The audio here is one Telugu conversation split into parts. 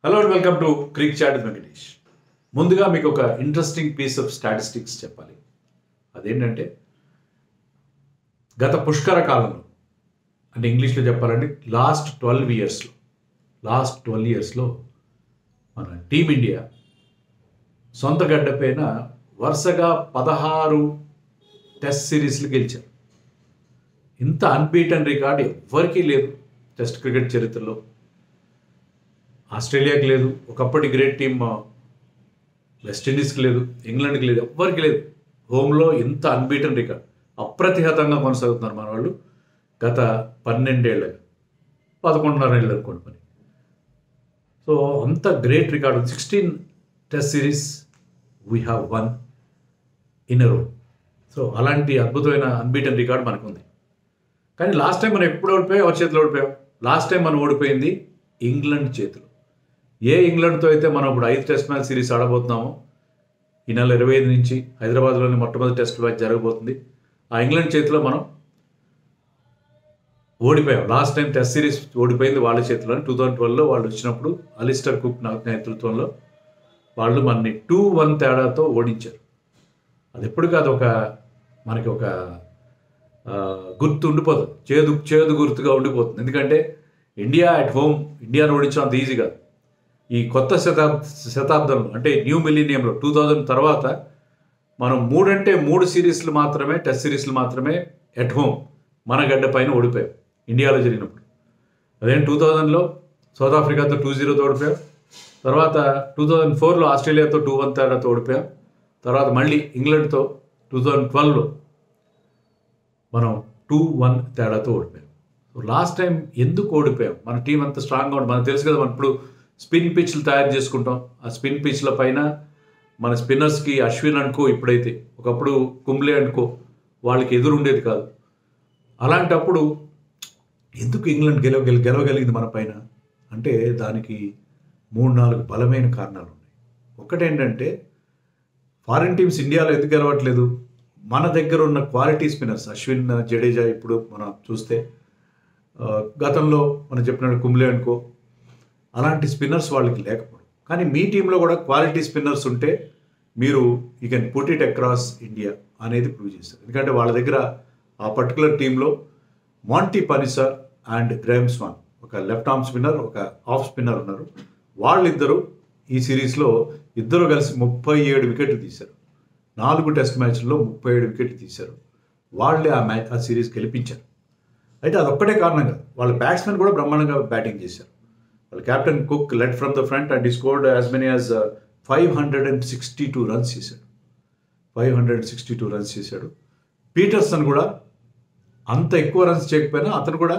Hello and welcome to Crick Chat with Venkatesh. ముందుగా మీకు ఒక ఇంట్రెస్టింగ్ పీస్ ఆఫ్ స్టాటిస్టిక్స్ చెప్పాలి. అదేంటంటే గత పుష్కర కాలంలో, అంటే ఇంగ్లీష్లో చెప్పాలంటే లాస్ట్ 12 ఇయర్స్లో మన టీమిండియా సొంత గడ్డపైన వరుసగా 16 టెస్ట్ సిరీస్లు గెలిచారు. ఇంత అన్బీటన్ రికార్డు ఎవ్వరికీ లేదు టెస్ట్ క్రికెట్ చరిత్రలో. ఆస్ట్రేలియాకి లేదు, ఒకప్పటి గ్రేట్ టీమ్ వెస్టిండీస్కి లేదు, ఇంగ్లాండ్కి లేదు, ఎవ్వరికి లేదు. హోమ్లో ఇంత అన్బీటన్ రికార్డ్ అప్రతిహతంగా కొనసాగుతున్నారు మన వాళ్ళు గత 12 ఏళ్ళగా, 11.5 ఏళ్ళు అనుకోండి పని. సో అంత great record. 16 test series we have one in a రో. సో అలాంటి అద్భుతమైన అన్బీటన్ రికార్డు మనకు ఉంది. కానీ లాస్ట్ టైం మనం ఎప్పుడు ఓడిపోయాం, ఎవరి చేతిలో ఓడిపోయాం? లాస్ట్ టైం మనం ఓడిపోయింది ఇంగ్లాండ్ చేతిలో. ఏ ఇంగ్లాండ్తో అయితే మనం ఇప్పుడు 5 టెస్ట్ మ్యాచ్ సిరీస్ ఆడబోతున్నామో, ఈ నెల 25 నుంచి హైదరాబాద్లోని మొట్టమొదటి టెస్ట్ మ్యాచ్ జరగబోతుంది. ఆ ఇంగ్లాండ్ చేతిలో మనం ఓడిపోయాం. లాస్ట్ టైం టెస్ట్ సిరీస్ ఓడిపోయింది వాళ్ళ చేతిలో. 2012లో వాళ్ళు వచ్చినప్పుడు అలిస్టర్ కుక్ నేతృత్వంలో వాళ్ళు మనని 2-1 తేడాతో ఓడించారు. అది ఎప్పుడు కాదు, మనకి ఒక గుర్తు ఉండిపోతుంది, చేదు గుర్తుగా ఉండిపోతుంది. ఎందుకంటే ఇండియా అట్ హోమ్ ఇండియాను ఓడించడం అంత ఈజీ కాదు. ఈ కొత్త శతాబ్దంలో, అంటే న్యూ మిలీనియంలో 2000 తర్వాత మనం 3 సిరీస్లు మాత్రమే, టెస్ట్ సిరీస్లు మాత్రమే ఎట్ హోమ్ మన గడ్డ పైన ఓడిపోయాం ఇండియాలో జరిగినప్పుడు. అదే 2000లో సౌత్ ఆఫ్రికాతో 2-0తో ఓడిపోయాం. తర్వాత 2004లో ఆస్ట్రేలియాతో 2-1 తేడాతో ఓడిపోయాం. తర్వాత మళ్ళీ ఇంగ్లాండ్తో 2012లో మనం 2-1 తేడాతో ఓడిపోయాం. సో లాస్ట్ టైం ఎందుకు ఓడిపోయాం? మన టీం అంత స్ట్రాంగ్గా ఉంటుంది, మనకు తెలుసు కదా. మనం ఇప్పుడు స్పిన్ పిచ్లు తయారు చేసుకుంటాం. ఆ స్పిన్ పిచ్ల పైన మన స్పిన్నర్స్కి అశ్విన్ అనుకో, ఇప్పుడైతే ఒకప్పుడు కుంబ్లే అనుకో, వాళ్ళకి ఎదురు ఉండేది కాదు. అలాంటప్పుడు ఎందుకు ఇంగ్లాండ్ గెలవగలిగింది మన పైన అంటే దానికి 3-4 బలమైన కారణాలు ఉన్నాయి. ఒకటేంటంటే ఫారిన్ టీమ్స్ ఇండియాలో ఎందుకు గెలవట్లేదు? మన దగ్గర ఉన్న క్వాలిటీ స్పిన్నర్స్, అశ్విన్, జడేజా, ఇప్పుడు మనం చూస్తే గతంలో మనం చెప్పినట్టు కుంబ్లే అనుకో, అలాంటి స్పిన్నర్స్ వాళ్ళకి లేకపోవడం. కానీ మీ టీంలో కూడా క్వాలిటీ స్పిన్నర్స్ ఉంటే మీరు you can put it across India అనేది ప్రూవ్ చేస్తారు. ఎందుకంటే వాళ్ళ దగ్గర ఆ పర్టికులర్ టీంలో మాంటీ పనిసర్ అండ్ గ్రాహమ్ స్వాన్, ఒక లెఫ్ట్ ఆర్మ్ స్పిన్నర్, ఒక ఆఫ్ స్పిన్నర్ ఉన్నారు. వాళ్ళిద్దరూ ఈ సిరీస్లో ఇద్దరు కలిసి 37 వికెట్లు తీశారు. 4 టెస్ట్ మ్యాచ్ల్లో 37 వికెట్లు తీశారు. వాళ్ళే ఆ సిరీస్ గెలిపించారు. అయితే అదొక్కటే కారణం కాదు, వాళ్ళ బ్యాట్స్మెన్ కూడా బ్రహ్మాండంగా బ్యాటింగ్ చేశారు. వాళ్ళ captain Cook led from the front and he scored as many as 562 runs చేశాడు. 562 రన్స్ చేశాడు. పీటర్సన్ కూడా అంత ఎక్కువ రన్స్ చేయకపోయినా అతను కూడా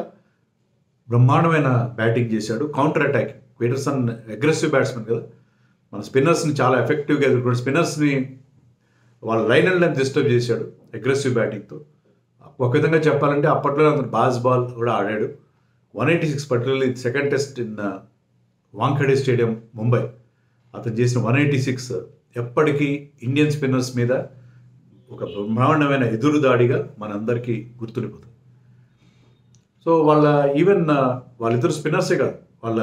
బ్రహ్మాండమైన బ్యాటింగ్ చేశాడు. Counter attacking, Pietersen aggressive batsmen కదా, మన స్పిన్నర్స్ని చాలా ఎఫెక్టివ్గా ఎదుర్కొన్నాడు. స్పిన్నర్స్ని వాళ్ళ లైన్ అండ్ లెంత్ డిస్టర్బ్ చేశాడు అగ్రెసివ్ బ్యాటింగ్తో. ఒక విధంగా చెప్పాలంటే అప్పట్లో అతను బాల్ కూడా ఆడాడు. 186, particularly second test in Wankhede stadium, Mumbai, అతను చేసిన 186 ఎప్పటికీ ఇండియన్ స్పిన్నర్స్ మీద ఒక బ్రహ్మాండమైన ఎదురుదాడిగా మనందరికీ గుర్తుండిపోతుంది. సో వాళ్ళిద్దరు స్పిన్నర్సే కాదు, వాళ్ళ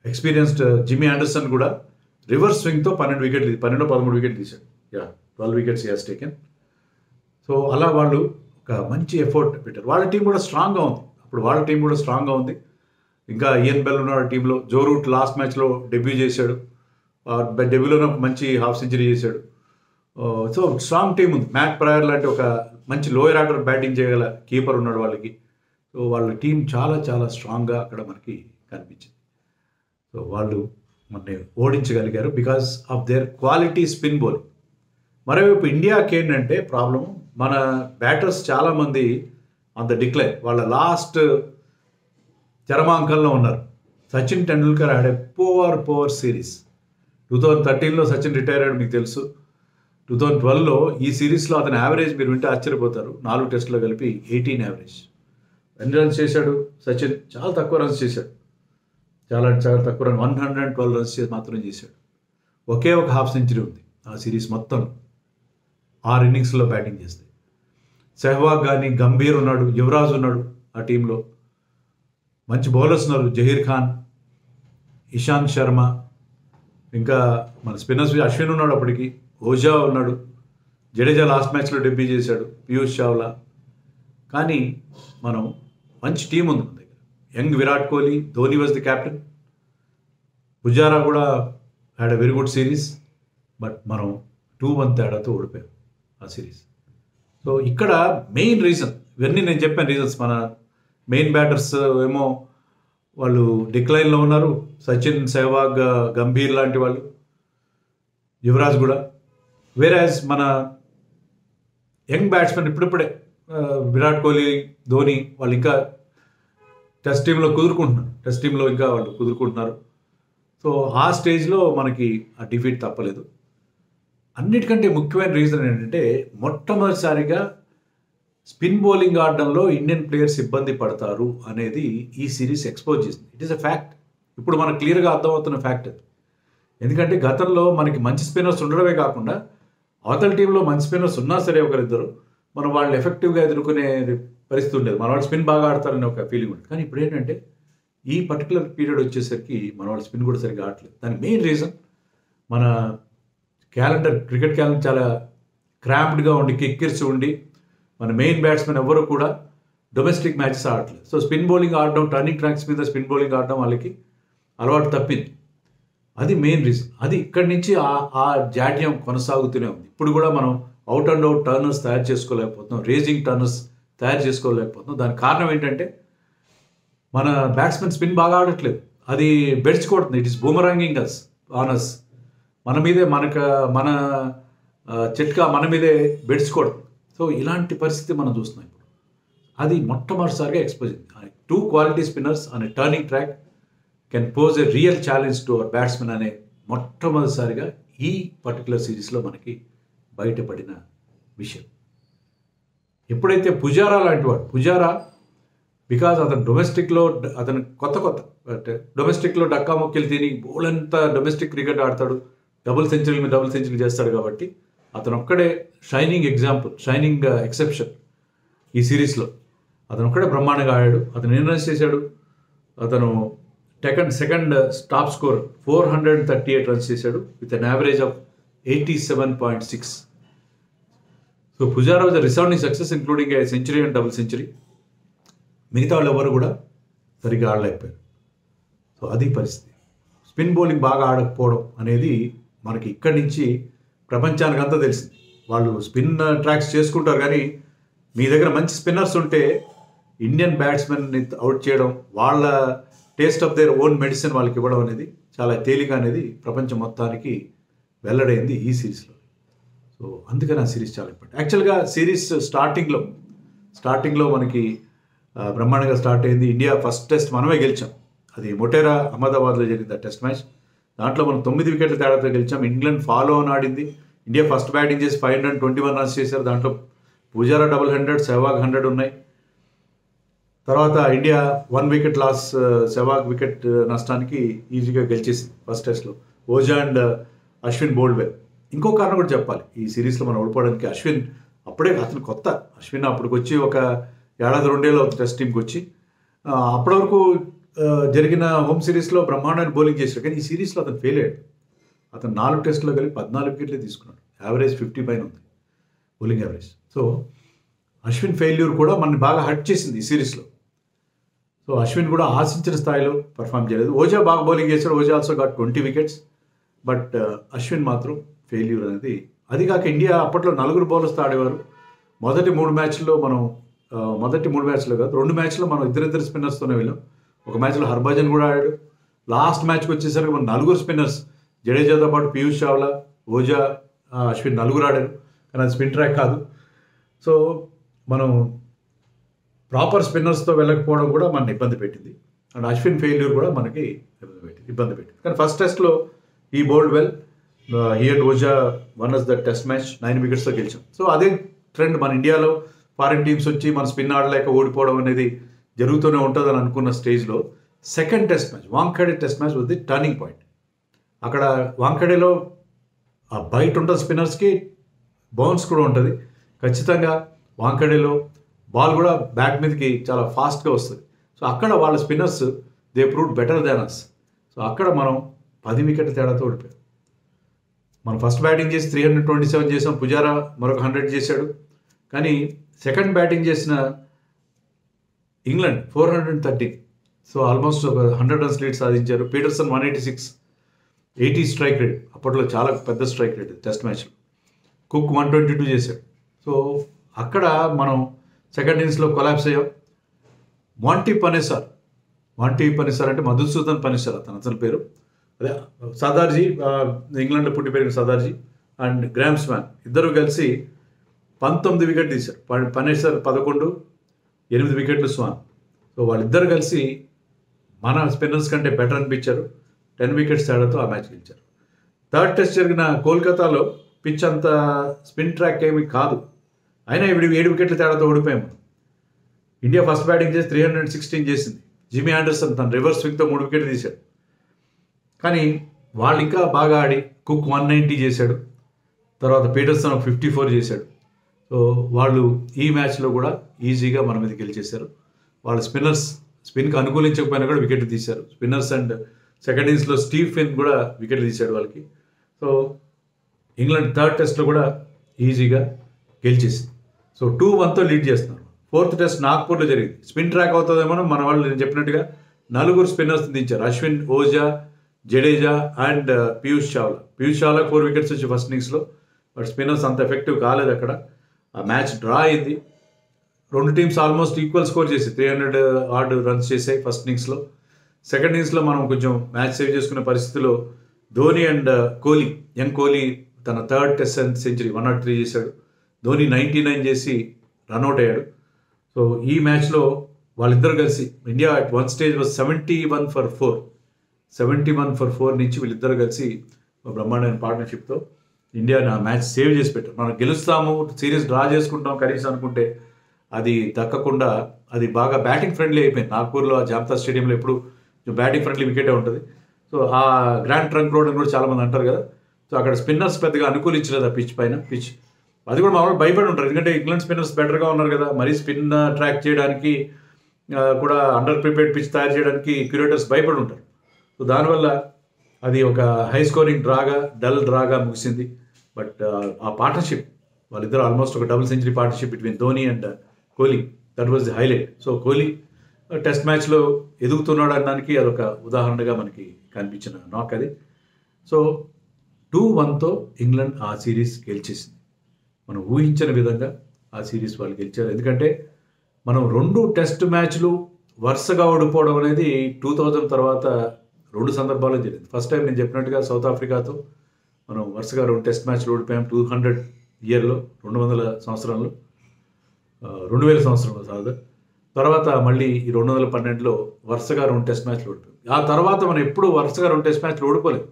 ఎక్స్పీరియన్స్డ్ జిమ్మీ ఆండర్సన్ కూడా రివర్స్ స్వింగ్తో 12-13 వికెట్లు తీశాడు. 12 wickets he has taken. So అలా వాళ్ళు ఒక మంచి ఎఫర్ట్ పెట్టారు. వాళ్ళ టీం కూడా స్ట్రాంగ్గా ఉంది. ఇంకా ఇయన్ బెల్ ఉన్నాడు టీంలో. జో రూట్ లాస్ట్ మ్యాచ్లో డెబ్యూ చేశాడు. డెబ్యూలోనే మంచి హాఫ్ సెంచరీ చేశాడు. సో స్ట్రాంగ్ టీం ఉంది. మ్యాట్ ప్రయర్ లాంటి ఒక మంచి లోయర్ ఆర్డర్ బ్యాటింగ్ చేయగల కీపర్ ఉన్నాడు వాళ్ళకి. సో వాళ్ళ టీం చాలా చాలా స్ట్రాంగ్గా అక్కడ మనకి కనిపించింది. సో వాళ్ళు మనని ఓడించగలిగారు because of their quality spin bowling. మరోవైపు ఇండియాకి ఏంటంటే ప్రాబ్లం, మన బ్యాటర్స్ చాలామంది ఆన్ ద డిక్లైన్, వాళ్ళ లాస్ట్ చరమాంకంలో ఉన్నారు. Sachin Tendulkar had a poor series. 2013లో సచిన్ రిటైర్ అయ్యాడు, మీకు తెలుసు. 2012లో ఈ సిరీస్లో అతని యావరేజ్ మీరు వింటే ఆశ్చర్యపోతారు. 4 టెస్టులో కలిపి 18 యావరేజ్. ఎన్ని రన్స్ చేశాడు సచిన్? చాలా తక్కువ రన్స్ చేశాడు. చాలా తక్కువ రన్, 112 రన్స్ మాత్రం చేశాడు. ఒకే ఒక హాఫ్ సెంచరీ ఉంది ఆ సిరీస్ మొత్తం 6 ఇన్నింగ్స్లో బ్యాటింగ్ చేస్తే. సెహ్వాగ్ కానీ, గంభీర్ ఉన్నాడు, యువరాజ్ ఉన్నాడు ఆ టీంలో. మంచి బౌలర్స్ ఉన్నారు, జహీర్ ఖాన్. ఇషాంత్ శర్మ, ఇంకా మన స్పిన్నర్స్ అశ్విన్ ఉన్నాడు, అప్పటికి ఓజా ఉన్నాడు, జడేజా లాస్ట్ మ్యాచ్లో డెబ్యూ చేశాడు, పీయూష్ చావ్లా. కానీ మనం మంచి టీం ఉంది మన దగ్గర. Young Virat Kohli, Dhoni was the captain, Pujara కూడా had a very good series. But మనం 2-1 తేడాతో ఓడిపోయాం ఆ సిరీస్. సో ఇక్కడ మెయిన్ రీజన్, ఇవన్నీ నేను చెప్పాను రీజన్స్. మన మెయిన్ బ్యాటర్స్ ఏమో వాళ్ళు డిక్లైన్లో ఉన్నారు, సచిన్, సెహ్వాగ్, గంభీర్ లాంటి వాళ్ళు, యువరాజ్ కూడా. వేరాజ్ మన యంగ్ బ్యాట్స్మెన్ ఇప్పుడిప్పుడే విరాట్ కోహ్లీ, ధోని వాళ్ళు ఇంకా టెస్ట్ టీంలో కుదురుకుంటున్నారు. సో ఆ స్టేజ్లో మనకి ఆ డిఫీట్ తప్పలేదు. అన్నిటికంటే ముఖ్యమైన రీజన్ ఏంటంటే మొట్టమొదటిసారిగా స్పిన్ బౌలింగ్ ఆడడంలో ఇండియన్ ప్లేయర్స్ ఇబ్బంది పడతారు అనేది ఈ సిరీస్ ఎక్స్పోజ్ చేసింది. It is a fact. ఇప్పుడు మనకు క్లియర్గా అర్థమవుతున్న ఫ్యాక్ట్ అది. ఎందుకంటే గతంలో మనకి మంచి స్పిన్నర్స్ ఉండడమే కాకుండా అవతల టీంలో మంచి స్పిన్నర్స్ ఉన్నా సరే ఒకరిద్దరు మనం వాళ్ళని ఎఫెక్టివ్గా ఎదుర్కొనే పరిస్థితి ఉండేది. మన వాళ్ళు స్పిన్ బాగా ఆడతారనే ఒక ఫీలింగ్ ఉంటుంది. కానీ ఇప్పుడు ఏంటంటే ఈ పర్టికులర్ పీరియడ్ వచ్చేసరికి మన వాళ్ళు స్పిన్ కూడా సరిగ్గా ఆడలేదు. దానికి మెయిన్ రీజన్ మన క్రికెట్ క్యాలెండర్ చాలా క్రాంప్డ్గా ఉండి, కిక్కిర్చి ఉండి, మన మెయిన్ బ్యాట్స్మెన్ ఎవరు కూడా డొమెస్టిక్ మ్యాచెస్ ఆడట్లేదు. సో స్పిన్ బౌలింగ్ ఆడడం, టర్నింగ్ ట్రాక్స్ మీద స్పిన్ బౌలింగ్ ఆడడం వాళ్ళకి అలవాటు తప్పింది. అది మెయిన్ రీజన్. అది ఇక్కడి నుంచి ఆ జాడ్యం కొనసాగుతూనే ఉంది. ఇప్పుడు కూడా మనం అవుట్ అండ్ అవుట్ టర్నర్స్ తయారు చేసుకోలేకపోతున్నాం, రేజింగ్ టర్నర్స్ తయారు చేసుకోలేకపోతున్నాం. దానికి కారణం ఏంటంటే మన బ్యాట్స్మెన్ స్పిన్ బాగా ఆడట్లేదు, అది బెడ్స్ కొడుతుంది. It is boomeranging us honours. మన చిట్కా మన మీదే బెడ్స్ కొడుతుంది. సో ఇలాంటి పరిస్థితి మనం చూస్తున్నాం ఇప్పుడు. అది మొట్టమొదటిసారిగా ఎక్స్పోజ్ అయింది. 2 క్వాలిటీ స్పిన్నర్స్ అనే turning track can pose a real challenge to our batsmen అనే మొట్టమొదటిసారిగా ఈ పర్టికులర్ సిరీస్లో మనకి బయటపడిన విషయం. ఎప్పుడైతే పుజారా లాంటి వాడు, బికాజ్ అతను డొమెస్టిక్లో డక్కా మొక్కిలు తిని బోలంతా డొమెస్టిక్ క్రికెట్ ఆడతాడు, డబుల్ సెంచరీలు చేస్తాడు. కాబట్టి అతను ఒక్కడే షైనింగ్ ఎక్సెప్షన్ ఈ సిరీస్లో. అతను ఒక్కడే బ్రహ్మాండంగా ఆడాడు. అతను ఎన్ని రన్స్ చేశాడు? అతను సెకండ్ టాప్ స్కోర్ 438 రన్స్ చేశాడు with an average of 87.6. So Pujara was a resounding success including a century and double century. మిగతా వాళ్ళు ఎవరు కూడా సరిగ్గా ఆడలేకపోయారు. సో అది పరిస్థితి. స్పిన్ బౌలింగ్ బాగా ఆడకపోవడం అనేది మనకి ఇక్కడి నుంచి ప్రపంచానికి అంతా తెలిసింది. వాళ్ళు స్పిన్ ట్రాక్స్ చేసుకుంటారు, కానీ మీ దగ్గర మంచి స్పిన్నర్స్ ఉంటే ఇండియన్ బ్యాట్స్మెన్ని అవుట్ చేయడం, వాళ్ళ taste of their own medicine వాళ్ళకి ఇవ్వడం అనేది చాలా తేలిక అనేది ప్రపంచం మొత్తానికి వెల్లడైంది ఈ సిరీస్లో. సో అందుకని ఆ సిరీస్ చాలా ఇంపార్టెంట్. యాక్చువల్గా సిరీస్ స్టార్టింగ్లో మనకి బ్రహ్మాండంగా స్టార్ట్ అయింది. ఇండియా ఫస్ట్ టెస్ట్ మనమే గెలిచాం. అది మొటేరా, అహ్మదాబాద్లో జరిగింది ఆ టెస్ట్ మ్యాచ్. దాంట్లో మనం 9 వికెట్ల తేడాతో గెలిచాం. ఇంగ్లాండ్ ఫాలో అని ఆడింది. ఇండియా ఫస్ట్ బ్యాటింగ్ చేసి 521 రన్స్ చేశారు. దాంట్లో పుజారా 100, సెహ్వాగ్ 100 ఉన్నాయి. తర్వాత India 1 wicket loss, Sehwag wicket నష్టానికి ఈజీగా గెలిచేసింది ఫస్ట్ టెస్ట్లో. Ojha and Ashwin bowled well. ఇంకో కారణం కూడా చెప్పాలి ఈ సిరీస్లో మనం ఓడిపోవడానికి. అతను కొత్త అశ్విన్ అప్పటికి వచ్చి ఒక 1-2 ఏళ్ళు అవుతుంది టెస్ట్ టీంకి వచ్చి. అప్పటి వరకు జరిగిన హోమ్ సిరీస్లో బ్రహ్మాండాన్ని బౌలింగ్ చేశాడు, కానీ ఈ సిరీస్లో అతను ఫెయిల్ అయ్యాడు. అతను 4 టెస్టులో కలిపి 14 వికెట్లే తీసుకున్నాడు. యావరేజ్ 50 పైన ఉంది bowling average. So Ashwin failure కూడా మనని బాగా హర్ట్ చేసింది ఈ సిరీస్లో. సో అశ్విన్ కూడా ఆశించిన స్థాయిలో పర్ఫామ్ చేయలేదు. ఓజా బాగా బౌలింగ్ చేశాడు. Ojha also got 20 wickets. But Ashwin మాత్రం ఫెయిల్యూర్ అనేది. అది కాక ఇండియా అప్పట్లో 4 బౌలర్స్తో ఆడేవారు. మొదటి 3 మ్యాచ్ల్లో కాదు, 2 మ్యాచ్లో మనం ఇద్దరిద్దరు స్పిన్నర్స్తోనే వెళ్ళాం. ఒక మ్యాచ్లో హర్భజన్ కూడా ఆడాడు. లాస్ట్ మ్యాచ్కి వచ్చేసరికి మనం 4 స్పిన్నర్స్, జడేజాతో పాటు పీయూష్ చావ్లా, ఓజా, అశ్విన్ 4 ఆడారు. కానీ అది స్పిన్ ట్రాక్ కాదు. సో మనం ప్రాపర్ స్పిన్నర్స్తో వెళ్ళకపోవడం కూడా మనని ఇబ్బంది పెట్టింది. అండ్ అశ్విన్ ఫెయిల్యూర్ కూడా మనకి ఇబ్బంది పెట్టింది. కానీ ఫస్ట్ టెస్ట్లో ఈ bowled well, he and Ojha won us the test match 9 వికెట్స్తో గెలిచాం. సో అదే ట్రెండ్ మన ఇండియాలో ఫారిన్ టీమ్స్ వచ్చి మన స్పిన్ ఆడలేక ఓడిపోవడం అనేది జరుగుతూనే ఉంటుందని అనుకున్న స్టేజ్లో second test match, Wankhede test match was the turning point. అక్కడ వాంఖేడేలో ఆ బైట్ ఉంటుంది స్పిన్నర్స్కి, బౌన్స్ కూడా ఉంటుంది. ఖచ్చితంగా వాంఖేడేలో బాల్ కూడా బ్యాట్ మీదకి చాలా ఫాస్ట్గా వస్తుంది. సో అక్కడ వాళ్ళ spinners they proved better than us. So అక్కడ మనం 10 వికెట్ల తేడాతో ఓడిపోయాం. మనం ఫస్ట్ బ్యాటింగ్ చేసి 327 చేసాం, పుజారా మరొక 100 చేశాడు. కానీ సెకండ్ బ్యాటింగ్ చేసిన ఇంగ్లాండ్ 413, సో ఆల్మోస్ట్ ఒక 100 రన్స్ లీడ్ సాధించారు. పీటర్సన్ 186, 80 స్ట్రైక్ రేట్, అప్పట్లో చాలా పెద్ద స్ట్రైక్ రేట్ టెస్ట్ మ్యాచ్లో. కుక్ 122 చేశాడు. సో అక్కడ మనం సెకండ్ ఇన్నింగ్స్లో కొలాప్స్ అయ్యాం. మాంటీ పనేసర్ అంటే మధుసూదన్ పనేసర్ అతను అసలు పేరు. అదే సర్దార్జీ, ఇంగ్లాండ్లో పుట్టి పెరిగిన సర్దార్జీ అండ్ గ్రామ్ స్మాన్ ఇద్దరు కలిసి 19 వికెట్ తీశారు. పనేసర్ 11, 8 వికెట్లు స్వాన్. సో వాళ్ళిద్దరు కలిసి మన స్పిన్నర్స్ కంటే బెటర్ అనిపించారు. 10 వికెట్స్ తేడాతో ఆ మ్యాచ్ గెలిచారు. థర్డ్ టెస్ట్ జరిగిన కోల్కతాలో పిచ్ అంత స్పిన్ ట్రాక్ ఏమి కాదు, అయినా ఇప్పుడు 7 వికెట్ల తేడాతో ఓడిపోయాము. ఇండియా ఫస్ట్ బ్యాటింగ్ చేసి 316 చేసింది. జిమ్మీ ఆండర్సన్ తన రివర్స్ స్వింగ్తో 3 వికెట్లు తీశాడు. కానీ వాళ్ళు ఇంకా బాగా ఆడి కుక్ 190 చేశాడు. తర్వాత పీటర్సన్ 54 చేశాడు. సో వాళ్ళు ఈ మ్యాచ్లో కూడా ఈజీగా మన మీద గెలిచేశారు. వాళ్ళ స్పిన్కి అనుకూలించకపోయినా కూడా వికెట్లు తీశారు స్పిన్నర్స్. అండ్ సెకండ్ ఇన్నింగ్స్లో స్టీవ్ ఫిన్ కూడా వికెట్లు తీశాడు వాళ్ళకి. సో ఇంగ్లాండ్ థర్డ్ టెస్ట్లో కూడా ఈజీగా గెలిచేసింది. సో 2-1తో లీడ్ చేస్తున్నారు. ఫోర్త్ టెస్ట్ నాగ్పూర్లో జరిగింది. స్పిన్ ట్రాక్ అవుతుందేమో మన వాళ్ళు నేను చెప్పినట్టుగా 4 స్పిన్నర్స్ దించారు. అశ్విన్, ఓజా, జడేజా అండ్ పీయూష్ చావ్లా 4 వికెట్స్ వచ్చి ఫస్ట్ ఇన్నింగ్స్లో. బట్ స్పిన్నర్స్ అంత ఎఫెక్టివ్ కాలేదు అక్కడ. ఆ మ్యాచ్ డ్రా అయింది. 2 టీమ్స్ ఆల్మోస్ట్ ఈక్వల్ స్కోర్ చేసి 300 ఆర్డ్ రన్స్ చేసాయి ఫస్ట్ ఇన్నింగ్స్లో. సెకండ్ ఇన్నింగ్స్లో మనం కొంచెం మ్యాచ్ సేవ్ చేసుకునే పరిస్థితిలో ధోని అండ్ కోహ్లీ, యంగ్ కోహ్లీ తన థర్డ్ టెస్ట్ సెంచరీ 103 చేశాడు. ధోని 99 చేసి రన్అట్ అయ్యాడు. సో ఈ మ్యాచ్లో వాళ్ళిద్దరు కలిసి India at one stage was 71 for 4 నుంచి వీళ్ళిద్దరు కలిసి బ్రహ్మాండమైన పార్ట్నర్షిప్తో ఇండియాని ఆ మ్యాచ్ సేవ్ చేసి పెట్టారు. మనం గెలుస్తాము, సిరీస్ డ్రా చేసుకుంటాం కనీసం అనుకుంటే అది దక్కకుండా అది బాగా బ్యాటింగ్ ఫ్రెండ్లీ అయిపోయింది. నాగ్పూర్లో ఆ జాంతా స్టేడియంలో ఎప్పుడు బ్యాటింగ్ ఫ్రెండ్లీ వికెటే ఉంటుంది. సో ఆ గ్రాండ్ ట్రంక్ రోడ్ అని కూడా చాలామంది అంటారు కదా. సో అక్కడ స్పిన్నర్స్ పెద్దగా అనుకూలించలేదు ఆ పిచ్ పైన. అది కూడా మామూలు భయపడి ఉంటారు, ఎందుకంటే ఇంగ్లాండ్ స్పిన్నర్స్ బెటర్గా ఉన్నారు కదా. మరీ స్పిన్ ట్రాక్ చేయడానికి కూడా అండర్ ప్రిపేర్డ్ పిచ్ తయారు చేయడానికి క్యూరేటర్స్ భయపడి ఉంటారు. సో దానివల్ల అది ఒక హై స్కోరింగ్ డ్రాగా, డల్ డ్రాగా ముగిసింది. బట్ ఆ పార్ట్నర్షిప్ వాళ్ళిద్దరు ఆల్మోస్ట్ ఒక double century partnership between Dhoni and Kohli, that was the highlight. So Kohli test మ్యాచ్లో ఎదుగుతున్నాడు అనడానికి అదొక ఉదాహరణగా మనకి కనిపించిన నాక్ అది. సో 2-1తో ఇంగ్లాండ్ ఆ సిరీస్ గెలిచేసింది. మనం ఊహించిన విధంగా ఆ సిరీస్ వాళ్ళు గెలిచారు. ఎందుకంటే మనం 2 టెస్ట్ మ్యాచ్లు వరుసగా ఓడిపోవడం అనేది 2000 తర్వాత 2 సందర్భాల్లో జరిగింది. ఫస్ట్ టైం నేను చెప్పినట్టుగా సౌత్ ఆఫ్రికాతో మనం వరుసగా 2 టెస్ట్ మ్యాచ్లు ఓడిపోయాం 200 ఇయర్లో, 200 సంవత్సరంలో, 2000 సంవత్సరంలో కాదు. తర్వాత మళ్ళీ ఈ 2012లో వరుసగా 2 టెస్ట్ మ్యాచ్లు ఓడిపోయాం. ఆ తర్వాత మనం ఎప్పుడు వరుసగా 2 టెస్ట్ మ్యాచ్లు ఓడిపోలేదు.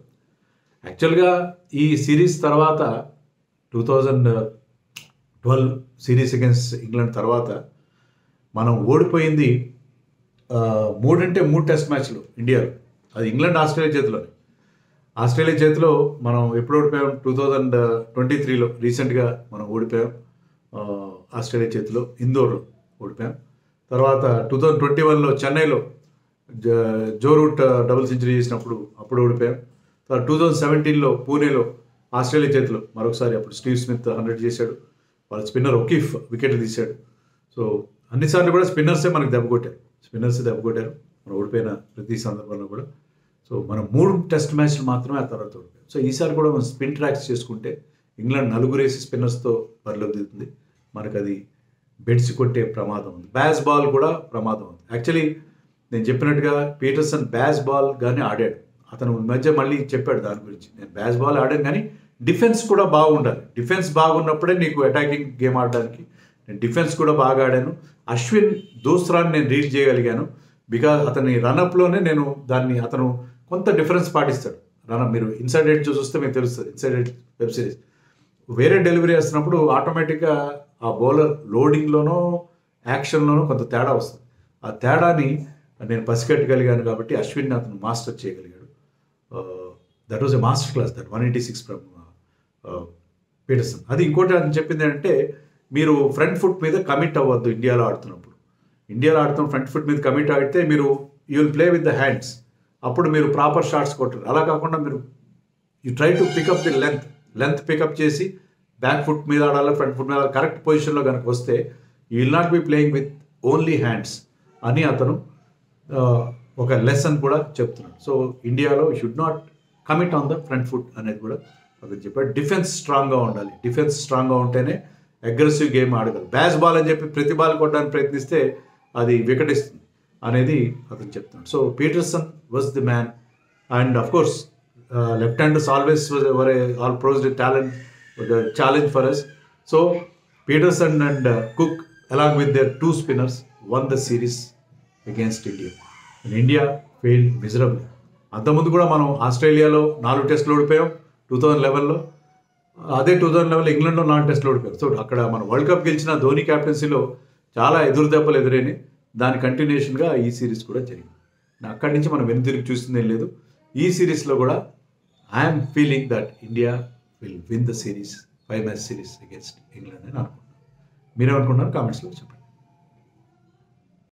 యాక్చువల్గా ఈ సిరీస్ తర్వాత 2012 సిరీస్ అగేన్స్ట్ ఇంగ్లాండ్ తర్వాత మనం ఓడిపోయింది 3 టెస్ట్ మ్యాచ్లు ఇండియాలో. అది ఇంగ్లాండ్ ఆస్ట్రేలియా చేతిలోనే. ఆస్ట్రేలియా చేతిలో మనం ఎప్పుడు ఓడిపోయాం 2023లో రీసెంట్గా మనం ఓడిపోయాం ఆస్ట్రేలియా చేతిలో, ఇందోర్లో ఓడిపోయాం. తర్వాత 2021లో చెన్నైలో జో రూట్ డబుల్ సెంచరీ చేసినప్పుడు అప్పుడు ఓడిపోయాం. తర్వాత 2017లో పూణేలో ఆస్ట్రేలియా చేతిలో మరొకసారి, అప్పుడు స్టీవ్ స్మిత్ 100 చేశాడు, వాళ్ళ స్పిన్నర్ ఒకీఫ్ వికెట్ తీశాడు. సో అన్నిసార్లు కూడా స్పిన్నర్సే మనకు దెబ్బ కొట్టారు మనం ఓడిపోయిన ప్రతి సందర్భంలో కూడా. సో మనం 3 టెస్ట్ మ్యాచ్లు మాత్రమే ఆ తర్వాత ఓడిపోయాం. సో ఈసారి కూడా మనం స్పిన్ ట్రాక్స్ చేసుకుంటే ఇంగ్లాండ్ 4 స్పిన్నర్స్తో బరిలోకి దిగుతుంది. మనకు అది బెడ్స్ కొట్టే ప్రమాదం ఉంది. బ్యాస్ బాల్ కూడా ప్రమాదం ఉంది. యాక్చువల్లీ నేను చెప్పినట్టుగా పీటర్సన్ బ్యాస్ బాల్ కానీ ఆడాడు. అతను మధ్య మళ్ళీ చెప్పాడు దాని గురించి, నేను బ్యాస్ బాల్ ఆడాను కానీ డిఫెన్స్ కూడా బాగుండాలి. డిఫెన్స్ బాగున్నప్పుడే నీకు అటాకింగ్ గేమ్ ఆడడానికి. నేను డిఫెన్స్ కూడా బాగా ఆడాను. అశ్విన్ దూసరాన్ని నేను రీడ్ చేయగలిగాను. బికాజ్ అతని రన్అప్లోనే నేను అతను కొంత డిఫరెన్స్ పాటిస్తాడు. రన్అప్ మీరు ఇన్సైడ్ ఎడ్జ్ చూస్తే మీకు తెలుస్తుంది. ఇన్సైడ్ ఎడ్జ్ వెబ్ సిరీస్ వేరే డెలివరీ చేస్తున్నప్పుడు ఆటోమేటిక్గా ఆ బౌలర్ లోడింగ్లోనో యాక్షన్లోనో కొంత తేడా వస్తుంది. ఆ తేడాని నేను పసిగట్టగలిగాను కాబట్టి అశ్విన్ అతను మాస్టర్ చేయగలిగాడు. That was a master class, that 186 from Pietersen. అది ఇంకోటి అని చెప్పింది ఏంటంటే, మీరు ఫ్రంట్ ఫుట్ మీద కమిట్ అవ్వద్దు. ఇండియాలో ఆడుతున్న ఫ్రంట్ ఫుట్ మీద కమిట్ అయితే మీరు you will play with the hands. అప్పుడు మీరు ప్రాపర్ షాట్స్ కొట్టరు. అలా కాకుండా మీరు you try to pick up the length pick up చేసి బ్యాక్ ఫుట్ మీద ఆడాలి, ఫ్రంట్ ఫుట్ మీద ఆడాలి, కరెక్ట్ పొజిషన్లో కనుక వస్తే you will not be playing with only hands అని అతను ఒక లెసన్ కూడా చెప్తున్నాడు. సో ఇండియాలో should not commit on the front foot అనేది కూడా అతను చెప్పాడు. డిఫెన్స్ స్ట్రాంగ్గా ఉండాలి. డిఫెన్స్ స్ట్రాంగ్గా ఉంటేనే అగ్రెసివ్ గేమ్ ఆడగలరు. బ్యాస్ బాల్ అని చెప్పి ప్రతి బాల్ కొట్టడానికి ప్రయత్నిస్తే అది వికటిస్తుంది అనేది అతను చెప్తున్నాడు. So Pietersen was the man. And of course left handers always all pros talent challenge for us. So Pietersen and Cook along with their 2 spinners won the series against India. And India failed miserably. అంతకుముందు కూడా మనం ఆస్ట్రేలియాలో 4 టెస్టులు ఓడిపోయాం 2011లో. అదే 2011 ఇంగ్లాండ్లో 4 టెస్టులు ఓడిపోయాం. సో అక్కడ మనం వరల్డ్ కప్ గెలిచిన ధోని క్యాప్టెన్సీలో చాలా ఎదురు దెబ్బలు ఎదురైనాయి. దాని కంటిన్యూషన్గా ఈ సిరీస్ కూడా జరిగింది. అక్కడి నుంచి మనం వెనుతిరిగి చూసిందేం లేదు. ఈ సిరీస్లో కూడా I'm feeling that India will win the series 5 match series against England అని అనుకుంటున్నాను. మీరేమనుకుంటున్నారు కామెంట్స్లో చెప్పండి.